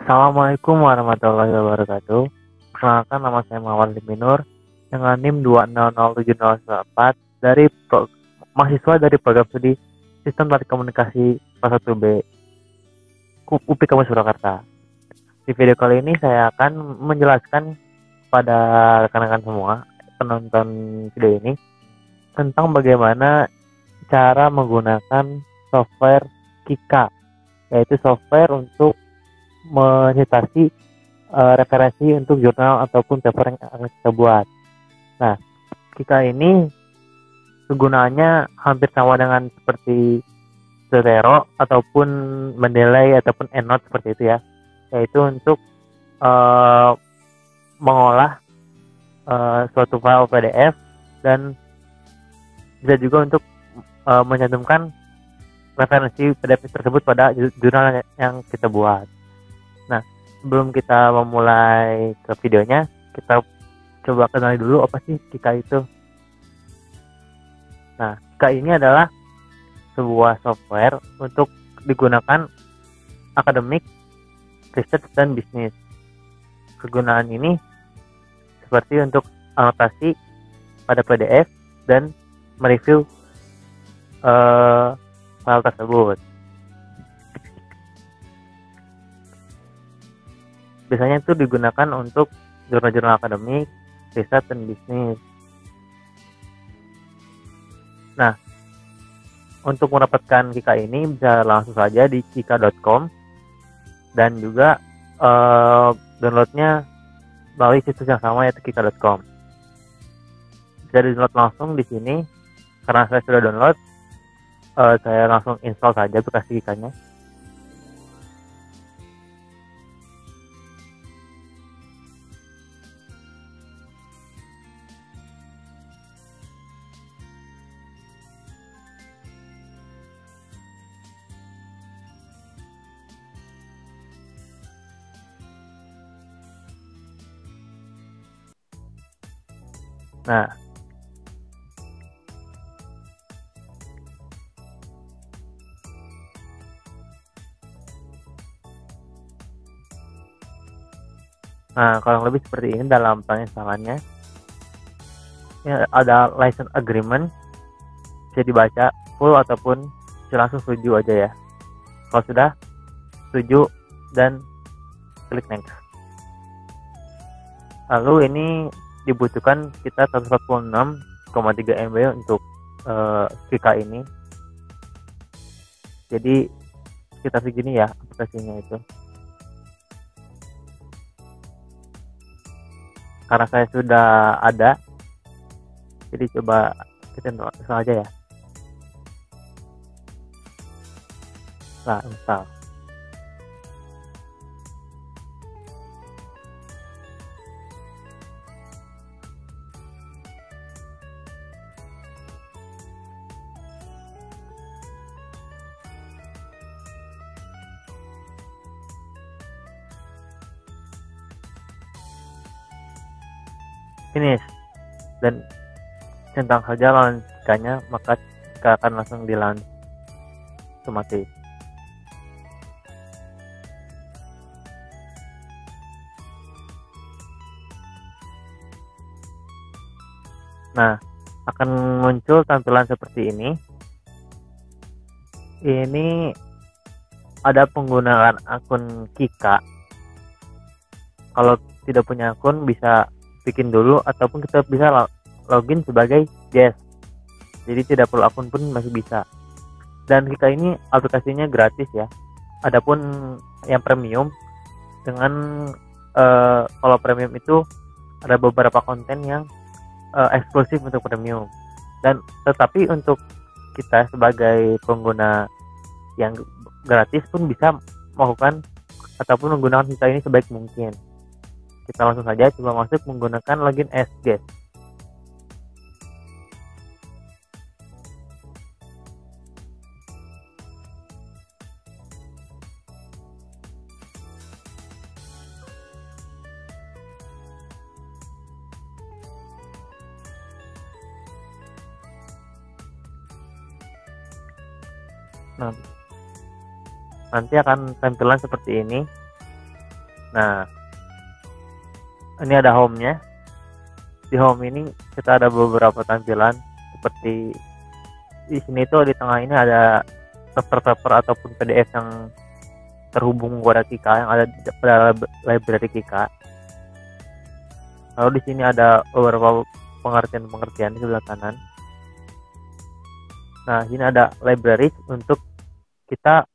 Assalamualaikum warahmatullahi wabarakatuh. Perkenalkan, nama saya Mawar Liminur dengan NIM 2007094 dari mahasiswa dari program studi Sistem Telekomunikasi kelas 1B UPI Kampus Surakarta. Di video kali ini saya akan menjelaskan pada rekan-rekan semua penonton video ini tentang bagaimana cara menggunakan software Kika, yaitu software untuk menyitasi referensi untuk jurnal ataupun paper yang akan kita buat. Nah, Kika ini kegunaannya hampir sama dengan seperti Zotero ataupun Mendeley ataupun EndNote seperti itu ya, yaitu untuk mengolah suatu file PDF dan bisa juga untuk mencantumkan referensi PDF tersebut pada jurnal yang kita buat. Nah, sebelum kita memulai ke videonya, kita coba kenali dulu apa sih Kika itu. Nah, Kika ini adalah sebuah software untuk digunakan akademik, riset, dan bisnis. Kegunaan ini seperti untuk anotasi pada PDF dan mereview file tersebut. Biasanya itu digunakan untuk jurnal-jurnal akademik, riset, dan bisnis. Nah, untuk mendapatkan Kika ini bisa langsung saja di kika.com dan juga downloadnya melalui situs yang sama, yaitu kika.com. Bisa di-download langsung di sini. Karena saya sudah download, saya langsung install saja aplikasi Kikanya. Nah, kurang lebih seperti ini dalam penginstalannya. Ya, ada license agreement, bisa dibaca full ataupun bisa langsung setuju aja ya. Kalau sudah setuju dan klik next. Lalu ini dibutuhkan kita 146,3 MB untuk Kika ini. Jadi sekitar segini ya aplikasinya itu. Karena saya sudah ada, jadi coba kita install aja ya. Nah, install. Finish, dan centang saja launchkannya, maka Kika akan langsung di launch otomatis. Nah, akan muncul tampilan seperti ini. Ini ada penggunaan akun Kika. Kalau tidak punya akun bisa bikin dulu, ataupun kita bisa login sebagai guest. Jadi tidak perlu akun pun masih bisa. Dan Kika ini aplikasinya gratis ya. Adapun yang premium, dengan kalau premium itu ada beberapa konten yang eksklusif untuk premium. Dan tetapi untuk kita sebagai pengguna yang gratis pun bisa melakukan ataupun menggunakan Kika ini sebaik mungkin. Kita langsung saja coba masuk menggunakan login as guest. Nah, nanti akan tampilan seperti ini. Nah, ini ada home-nya. Di home ini kita ada beberapa tampilan seperti di sini tuh di tengah ini ada paper ataupun PDF yang terhubung kepada Kika yang ada pada library Kika. Lalu di sini ada beberapa pengertian di sebelah kanan. Nah, sini ada library untuk kita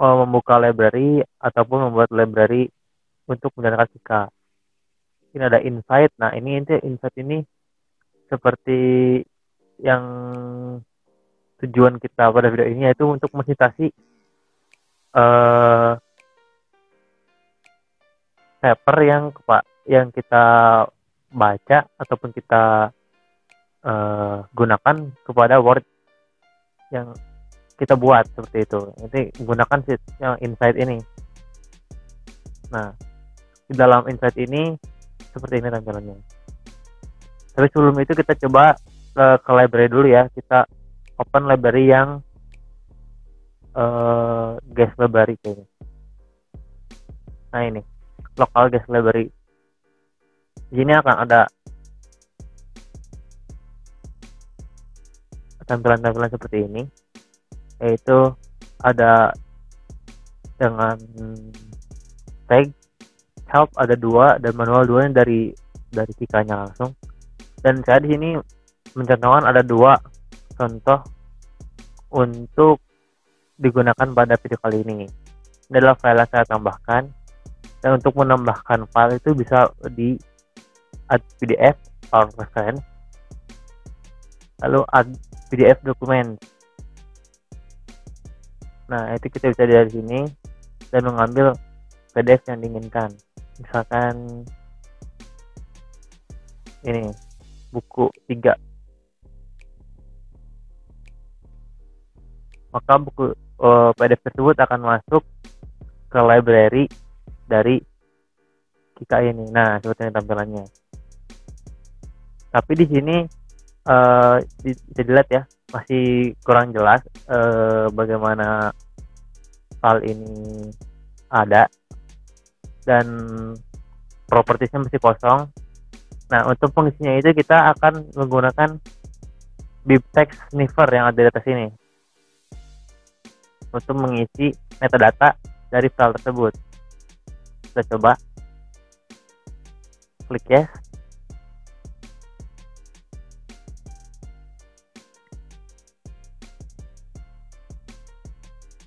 membuka library ataupun membuat library untuk menjalankan Kika. Ini ada insight. Nah, insight ini seperti yang tujuan kita pada video ini yaitu untuk mensitasi paper yang kita baca ataupun kita gunakan kepada Word yang kita buat seperti itu. Nanti gunakan yang insight ini. Nah, di dalam insight ini seperti ini tampilannya. Tapi sebelum itu kita coba ke library dulu ya. Kita open library yang guest library kayaknya. Nah, ini local guest library. Di sini akan ada tampilan-tampilan seperti ini, yaitu ada dengan tag help ada 2 dan manual 2 dari Kika-nya langsung. Dan saya di sini mencontohkan ada 2 contoh untuk digunakan pada video kali ini. Ini adalah file yang saya tambahkan, dan untuk menambahkan file itu bisa di add PDF or reference, lalu add PDF dokumen. Nah, itu kita bisa dari sini dan mengambil PDF yang diinginkan. Misalkan ini buku 3. Maka buku PDF tersebut akan masuk ke library dari Kika ini. Nah, seperti ini tampilannya. Tapi di sini bisa dilihat ya, masih kurang jelas bagaimana file ini ada, dan propertiesnya masih kosong. Nah, untuk pengisinya itu kita akan menggunakan BibTeX Sniffer yang ada di atas ini untuk mengisi metadata dari file tersebut. Kita coba klik yes.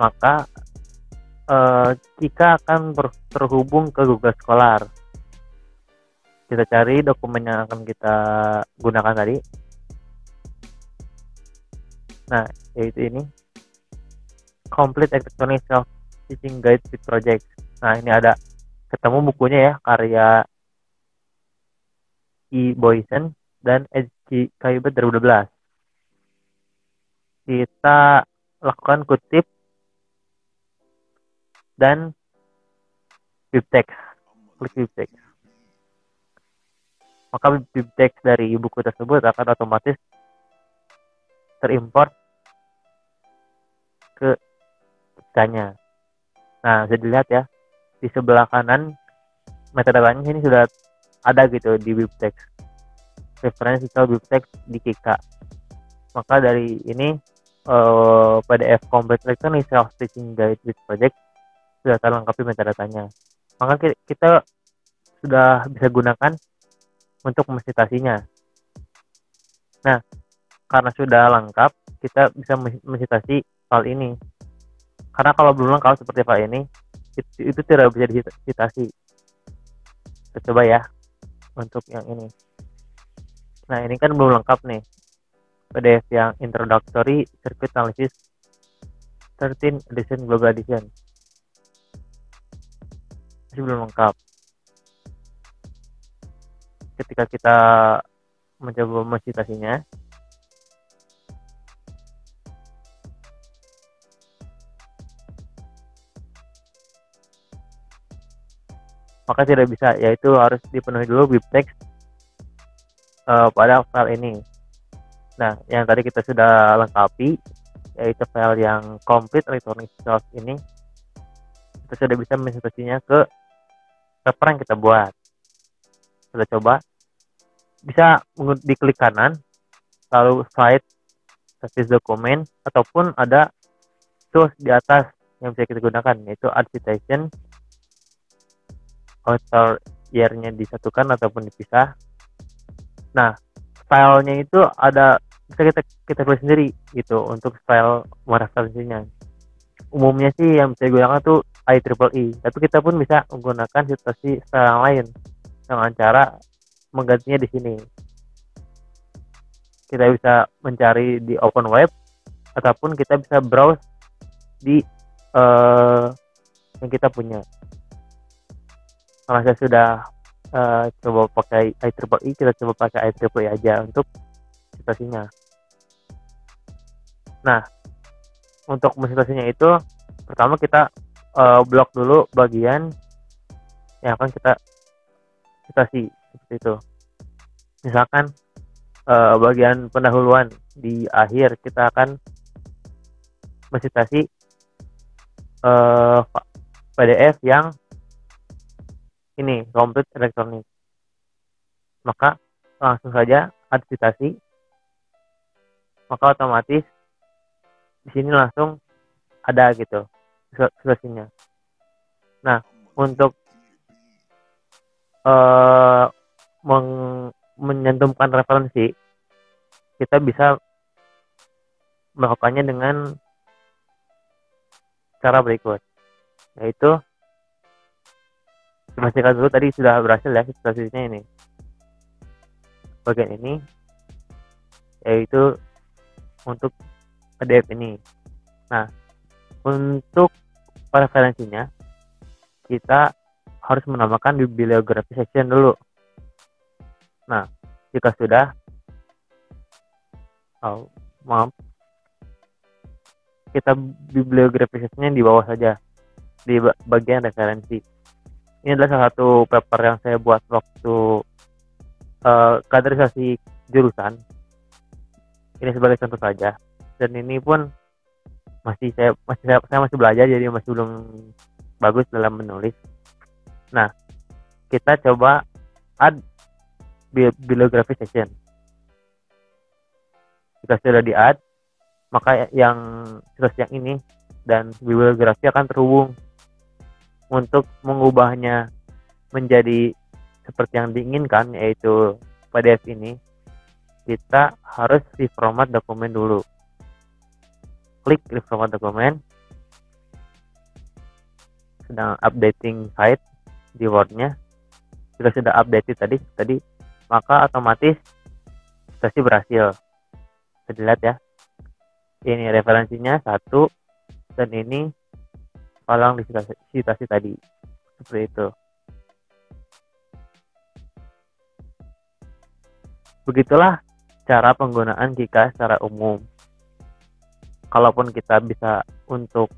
Maka Kika akan terhubung ke Google Scholar. Kita cari dokumen yang akan kita gunakan tadi. Nah, yaitu ini Complete Electronic Self-Teaching Guide with Project. Nah, ini ada ketemu bukunya ya, karya E. Boysen dan H.G. Caillet 2012. Kita lakukan kutip dan BibTeX. Klik BibTeX. Maka BibTeX dari buku tersebut akan otomatis terimport ke Kikanya. Nah, bisa dilihat ya, di sebelah kanan metadatanya ini sudah ada gitu di BibTeX. Referensi BibTeX di Kika. Maka dari ini PDF Complete Electronic Self-Teaching Guide with Project sudah terlengkapi metadatanya. Maka kita sudah bisa gunakan untuk mensitasinya. Nah, karena sudah lengkap, kita bisa mensitasi file ini. Karena kalau belum lengkap seperti file ini, itu tidak bisa disitasi. Kita coba ya untuk yang ini. Nah, ini kan belum lengkap nih. PDF yang Introductory Circuit Analysis 13 Edition Global Edition. Masih belum lengkap. Ketika kita mencoba mensitasinya, maka tidak bisa, yaitu harus dipenuhi dulu BibTeX pada file ini. Nah, yang tadi kita sudah lengkapi, yaitu file yang Complete Electronic Self ini, kita sudah bisa mensitasinya ke wrapper yang kita buat. Kita coba, bisa diklik kanan, lalu slide status dokumen, ataupun ada tools di atas yang bisa kita gunakan, yaitu add citation, author year-nya disatukan ataupun dipisah. Nah, stylenya itu ada, bisa kita pilih sendiri gitu untuk style referensinya. Umumnya sih yang bisa digunakan tuh IEEE, tapi kita pun bisa menggunakan situasi style yang lain dengan cara menggantinya di sini. Kita bisa mencari di open web ataupun kita bisa browse di yang kita punya. Kalau saya sudah coba pakai IEEE, kita coba pakai IEEE aja untuk situasinya. Nah, untuk situasinya itu pertama kita blok dulu bagian yang akan kita situasi seperti itu. Misalkan bagian pendahuluan di akhir kita akan mensitasi PDF yang ini komplit elektronik, maka langsung saja add citasi, maka otomatis di sini langsung ada gitu situasinya. Nah, untuk menyantumkan referensi, kita bisa melakukannya dengan cara berikut, yaitu pastikan dulu tadi sudah berhasil ya situasinya ini. Bagian ini yaitu untuk PDF ini. Nah, untuk referensinya kita harus menambahkan bibliografi section dulu. Nah, jika sudah, kita bibliografi sectionnya di bawah saja, di bagian referensi. Ini adalah salah satu paper yang saya buat waktu kaderisasi jurusan. Ini sebagai contoh saja, dan ini pun saya masih belajar, jadi masih belum bagus dalam menulis. Nah, kita coba add bibliografi section. Jika sudah di add, maka yang ini dan bibliografi akan terhubung. Untuk mengubahnya menjadi seperti yang diinginkan, yaitu PDF ini, kita harus reformat dokumen dulu. Klik reformat dokumen, sedang updating site di Word-nya. Jika sudah update tadi, maka otomatis situasi berhasil. Bisa dilihat ya, ini referensinya 1, dan ini kolom di situasi tadi, seperti itu. Begitulah cara penggunaan KIKA secara umum. Kalaupun kita bisa untuk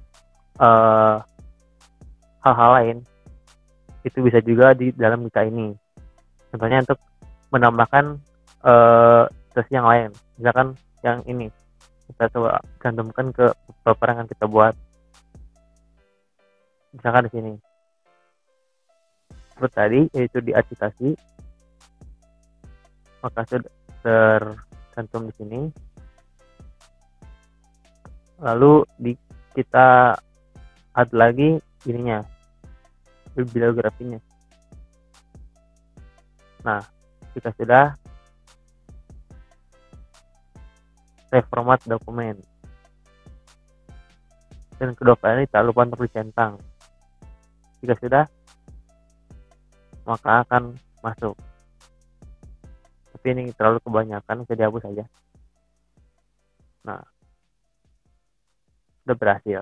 hal-hal lain, itu bisa juga di dalam KIKA ini. Contohnya untuk menambahkan situasi yang lain, misalkan yang ini kita coba cantumkan ke paper yang kita buat. Misalkan di sini, seperti tadi, yaitu di add citasi, maka sudah tercantum di sini. Lalu kita add lagi ininya, bibliografinya. Nah, jika sudah reformat dokumen, dan kedua file ini tak lupa untuk dicentang. Jika sudah, maka akan masuk. Tapi ini terlalu kebanyakan, bisa dihapus saja. Nah, sudah berhasil.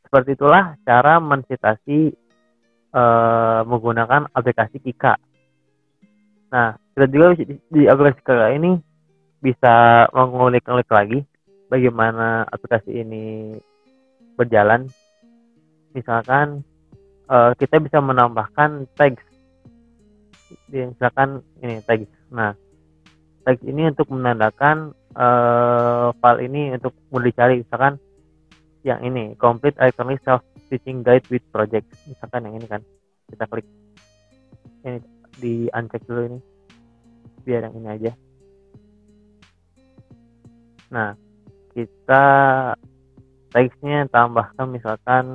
Seperti itulah cara mensitasi menggunakan aplikasi KIKA. Nah, kita juga di aplikasi KIKA ini bisa mengulik-ulik lagi bagaimana aplikasi ini berjalan. Misalkan kita bisa menambahkan tags, misalkan ini tags. Nah, tags ini untuk menandakan file ini untuk mudah dicari. Misalkan yang ini complete electronic self teaching guide with project. Misalkan yang ini kan, kita klik ini, di uncheck dulu ini, biar yang ini aja. Nah, kita teksnya tambahkan misalkan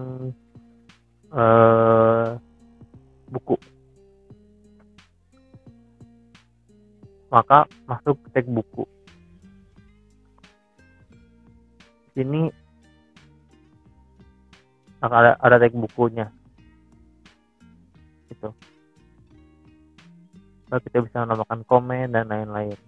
buku, maka masuk tag buku. Sini akan ada tag bukunya gitu. Lalu kita bisa menambahkan komen dan lain-lain.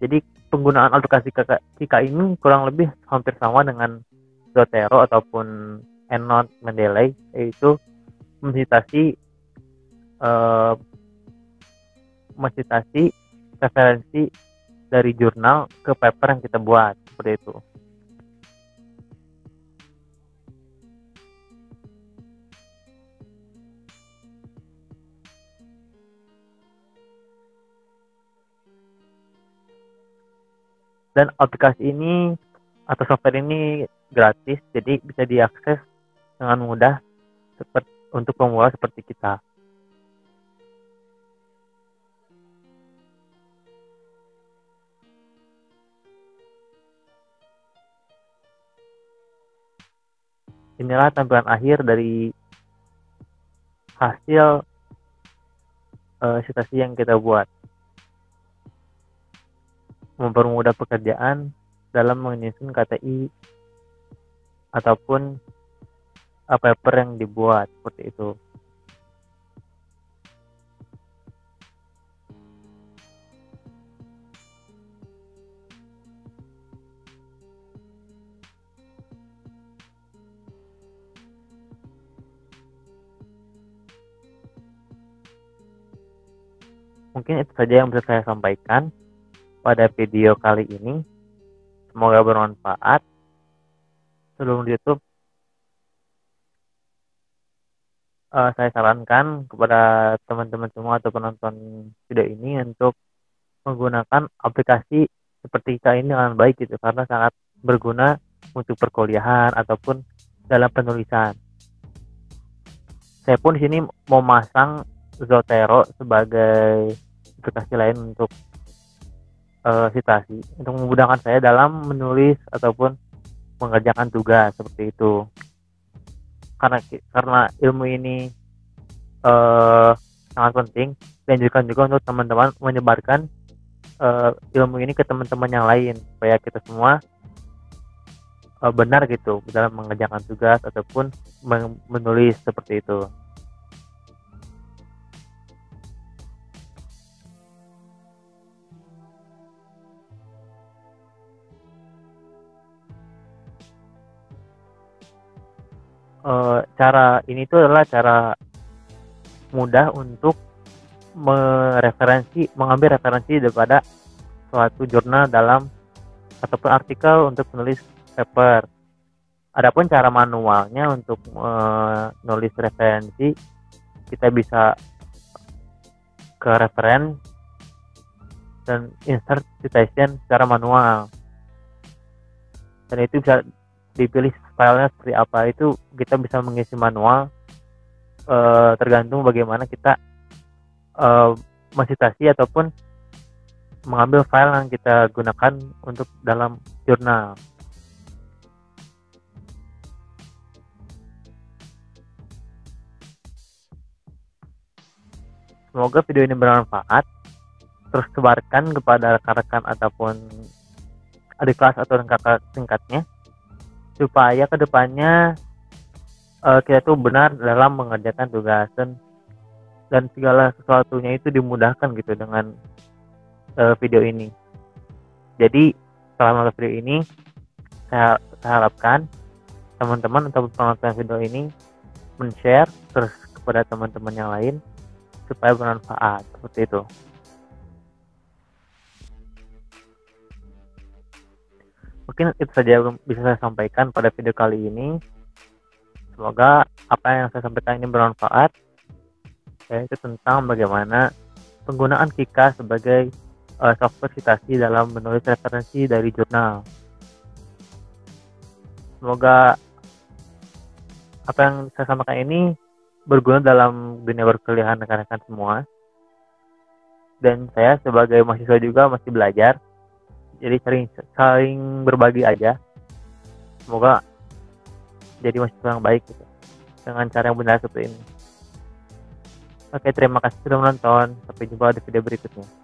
Jadi penggunaan aplikasi Kika ini kurang lebih hampir sama dengan Zotero ataupun EndNote Mendeley, yaitu mensitasi referensi dari jurnal ke paper yang kita buat, seperti itu. Dan aplikasi ini atau software ini gratis, jadi bisa diakses dengan mudah untuk pemula seperti kita. Inilah tampilan akhir dari hasil citasi yang kita buat. Mempermudah pekerjaan dalam menyusun KTI ataupun paper yang dibuat, seperti itu. Mungkin itu saja yang bisa saya sampaikan pada video kali ini. Semoga bermanfaat. Sebelum YouTube, saya sarankan kepada teman-teman semua atau penonton video ini untuk menggunakan aplikasi seperti Kika ini dengan baik gitu, karena sangat berguna untuk perkuliahan ataupun dalam penulisan. Saya pun di sini mau masang Zotero sebagai aplikasi lain untuk citasi, untuk memudahkan saya dalam menulis ataupun mengerjakan tugas, seperti itu. Karena ilmu ini sangat penting, dan juga untuk teman-teman menyebarkan ilmu ini ke teman-teman yang lain, supaya kita semua benar gitu dalam mengerjakan tugas ataupun menulis, seperti itu. Cara ini tuh adalah cara mudah untuk mengambil referensi daripada suatu jurnal ataupun artikel untuk menulis paper. Adapun cara manualnya untuk menulis referensi, kita bisa ke referen dan insert citation secara manual, dan itu bisa dipilih filenya seperti apa. Itu kita bisa mengisi manual, tergantung bagaimana kita mensitasi ataupun mengambil file yang kita gunakan untuk dalam jurnal. Semoga video ini bermanfaat. Terus sebarkan kepada rekan-rekan ataupun adik kelas atau kakak tingkatnya, supaya kedepannya kita tuh benar dalam mengerjakan tugas, dan segala sesuatunya itu dimudahkan gitu dengan video ini. Jadi setelah menonton video ini, saya harapkan teman-teman atau penonton video ini men-share terus kepada teman-teman yang lain supaya bermanfaat, seperti itu. Mungkin itu saja yang bisa saya sampaikan pada video kali ini. Semoga apa yang saya sampaikan ini bermanfaat, yaitu tentang bagaimana penggunaan Kika sebagai software citasi dalam menulis referensi dari jurnal. Semoga apa yang saya sampaikan ini berguna dalam dunia perkuliahan rekan-rekan semua. Dan saya sebagai mahasiswa juga masih belajar, jadi saling berbagi aja. Semoga jadi mahasiswa yang baik gitu, dengan cara yang benar seperti ini. Oke, terima kasih sudah menonton. Sampai jumpa di video berikutnya.